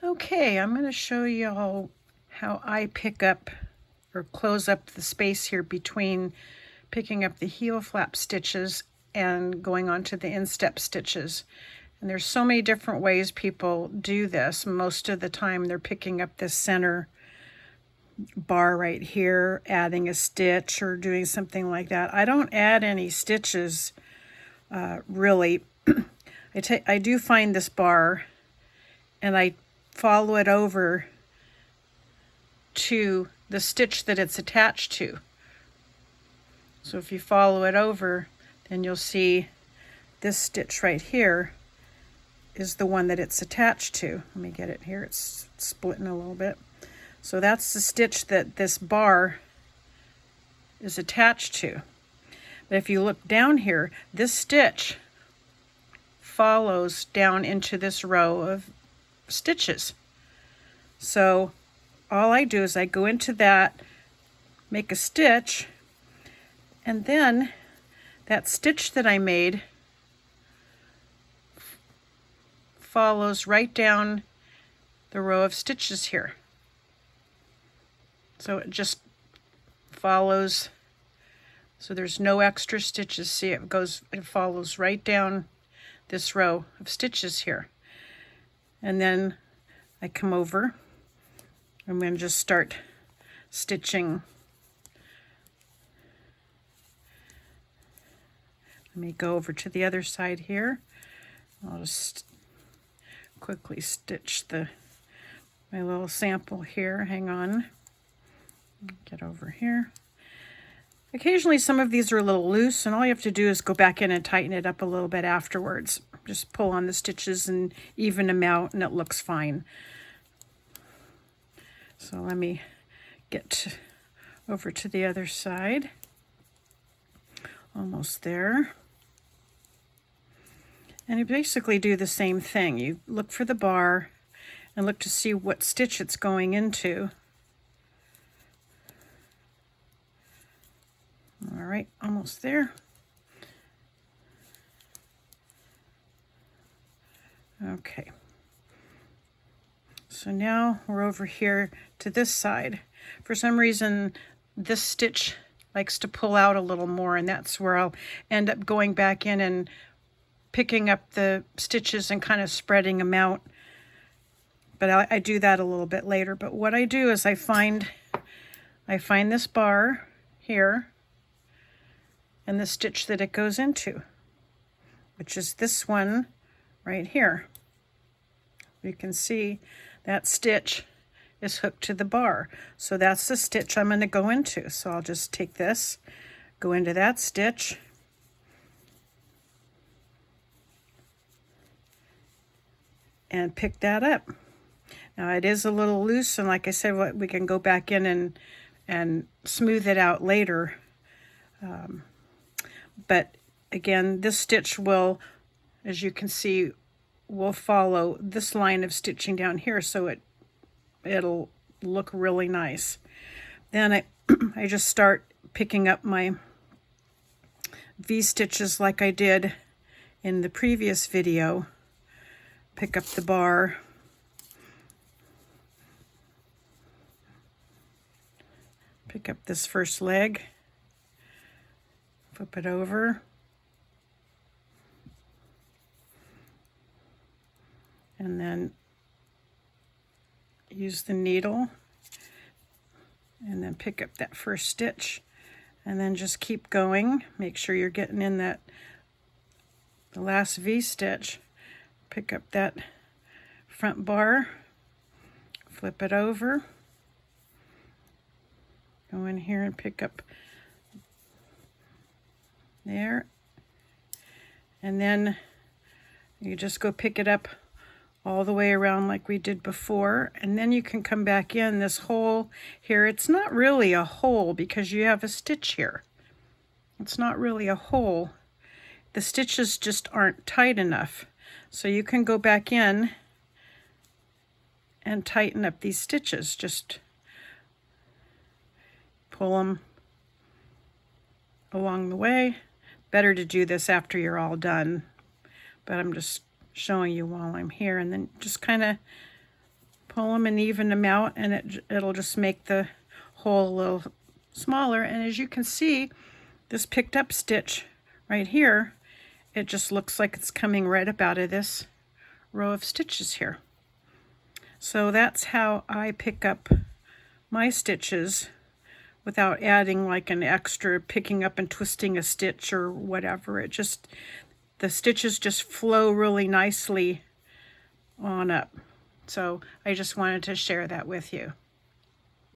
Okay, I'm going to show you all how I pick up or close up the space here between picking up the heel flap stitches and going on to the instep stitches. And there's so many different ways people do this. Most of the time they're picking up this center bar right here, adding a stitch or doing something like that. I don't add any stitches really. I do find this bar and I follow it over to the stitch that it's attached to. So if you follow it over, then you'll see this stitch right here is the one that it's attached to. Let me get it here, it's splitting a little bit. So that's the stitch that this bar is attached to. But if you look down here, this stitch follows down into this row of stitches. So all I do is I go into that, make a stitch, and then that stitch that I made follows right down the row of stitches here. So it just follows, so there's no extra stitches. See, it follows right down this row of stitches here. And then I come over, I'm going to just start stitching. Let me go over to the other side here. I'll just quickly stitch my little sample here. Hang on. Get over here. Occasionally some of these are a little loose, and all you have to do is go back in and tighten it up a little bit afterwards. Just pull on the stitches and even them out, and it looks fine. So let me get over to the other side. Almost there. And you basically do the same thing. You look for the bar and look to see what stitch it's going into. All right, almost there. Okay. So now we're over here to this side. For some reason, this stitch likes to pull out a little more, and that's where I'll end up going back in and picking up the stitches and kind of spreading them out. But I do that a little bit later. But what I do is I find this bar here and the stitch that it goes into, which is this one right here. You can see that stitch is hooked to the bar. So that's the stitch I'm going to go into. So I'll just take this, go into that stitch, and pick that up. Now it is a little loose, and like I said, we can go back in and smooth it out later. But again, this stitch will, as you can see, will follow this line of stitching down here, so it'll look really nice. Then I just start picking up my V-stitches like I did in the previous video. Pick up the bar, pick up this first leg, flip it over, and then use the needle and then pick up that first stitch, and then just keep going. Make sure you're getting in the last V-stitch. Pick up that front bar, flip it over, go in here and pick up there, and then you just go pick it up all the way around like we did before, and then you can come back in this hole here. It's not really a hole because you have a stitch here. It's not really a hole. The stitches just aren't tight enough. So you can go back in and tighten up these stitches. Just pull them along the way. Better to do this after you're all done, but I'm just showing you while I'm here. And then just kind of pull them and even them out, and it'll just make the hole a little smaller. And as you can see, this picked up stitch right here, it just looks like it's coming right up out of this row of stitches here. So that's how I pick up my stitches without adding like an extra picking up and twisting a stitch or whatever. The stitches just flow really nicely on up. So I just wanted to share that with you.